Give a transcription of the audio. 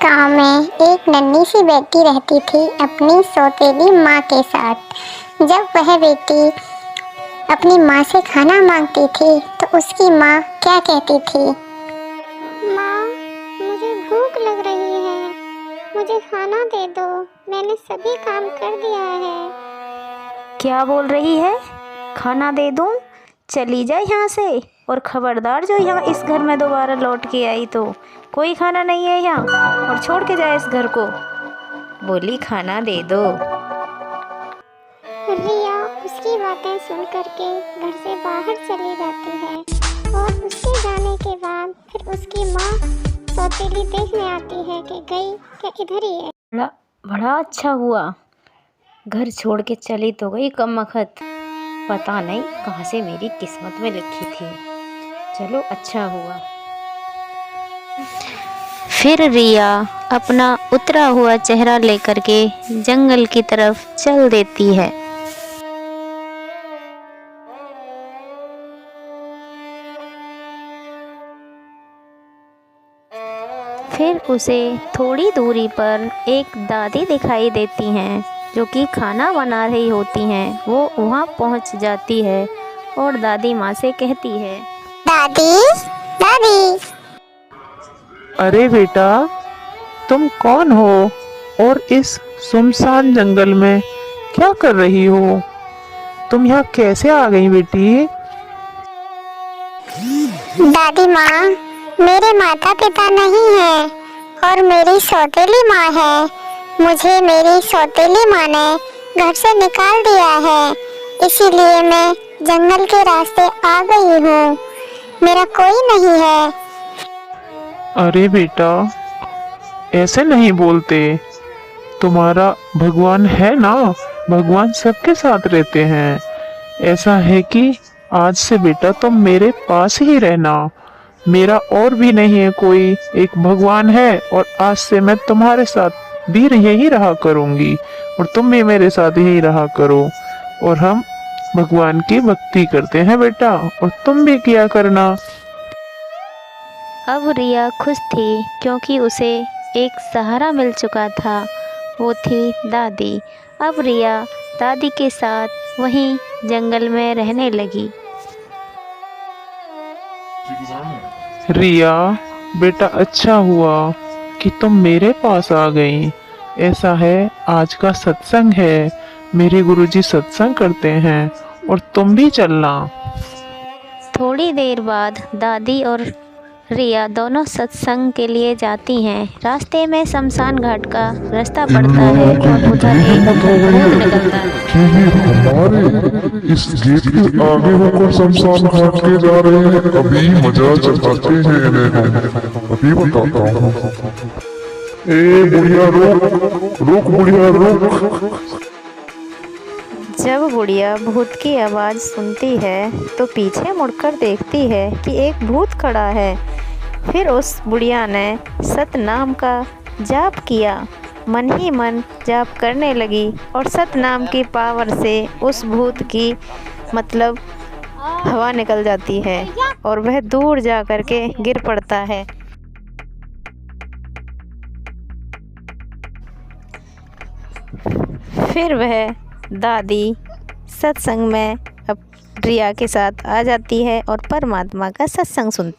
गांव में एक नन्ही सी बेटी रहती थी अपनी सौतेली माँ के साथ। जब वह बेटी अपनी माँ से खाना मांगती थी तो उसकी माँ क्या कहती थी? माँ, मुझे भूख लग रही है, मुझे खाना दे दो, मैंने सभी काम कर दिया है। क्या बोल रही है? खाना दे दूँ? चली जाए यहाँ से, और खबरदार जो यहाँ इस घर में दोबारा लौट के आई तो कोई खाना नहीं है यहाँ, और छोड़ के जाए इस घर को। बोली खाना दे दो। रिया उसकी बातें सुन करके घर से बाहर चली जाती है और उसके जाने के बाद फिर उसकी माँ सौतेली देखने आती है कि गई क्या इधर ही है। बड़ा अच्छा हुआ, घर छोड़ के चली तो गई कमबख्त, पता नहीं कहाँ से मेरी किस्मत में लिखी थी। चलो अच्छा हुआ। फिर रिया अपना उतरा हुआ चेहरा लेकर के जंगल की तरफ चल देती है। फिर उसे थोड़ी दूरी पर एक दादी दिखाई देती हैं जो कि खाना बना रही होती हैं। वो वहाँ पहुँच जाती है और दादी माँ से कहती है, दादी, दादी। अरे बेटा, तुम कौन हो और इस सुनसान जंगल में क्या कर रही हो? तुम यहाँ कैसे आ गई बेटी? दादी माँ, मेरे माता पिता नहीं हैं और मेरी सौतेली माँ है। मुझे मेरी सौतेली माँ ने घर से निकाल दिया है, इसीलिए मैं जंगल के रास्ते आ गई हूँ। मेरा कोई नहीं है। अरे बेटा, ऐसे नहीं बोलते। तुम्हारा भगवान है ना, भगवान सबके साथ रहते हैं। ऐसा है कि आज से बेटा तुम मेरे पास ही रहना। मेरा और भी नहीं है कोई, एक भगवान है, और आज से मैं तुम्हारे साथ भी यही रहा करूंगी और तुम भी मेरे साथ यही रहा करो। और हम भगवान की भक्ति करते हैं बेटा, और तुम भी किया करना। अब रिया खुश थी क्योंकि उसे एक सहारा मिल चुका था, वो थी दादी। अब रिया दादी के साथ वहीं जंगल में रहने लगी। रिया बेटा, अच्छा हुआ कि तुम मेरे पास आ गई। ऐसा है, आज का सत्संग है, मेरे गुरुजी सत्संग करते हैं और तुम भी चलना। थोड़ी देर बाद दादी और रिया दोनों सत्संग के लिए जाती हैं। रास्ते में शमशान घाट का रास्ता पड़ता है और उधर एक भूत निकलता है। हमारे इस गेट के आगे होकर शमशान घाट के जा रहे हैं। अभी मजा चखाते हैं इन्हें हम, अभी बताता हूँ। ए बुढ़िया रुक, रुक बुढ़िया रुक। जब बुढ़िया भूत की आवाज़ सुनती है तो पीछे मुड़कर देखती है कि एक भूत खड़ा है। फिर उस बुढ़िया ने सतनाम का जाप किया, मन ही मन जाप करने लगी और सतनाम की पावर से उस भूत की मतलब हवा निकल जाती है और वह दूर जा कर के गिर पड़ता है। फिर वह दादी सत्संग में अब रिया के साथ आ जाती है और परमात्मा का सत्संग सुनती है।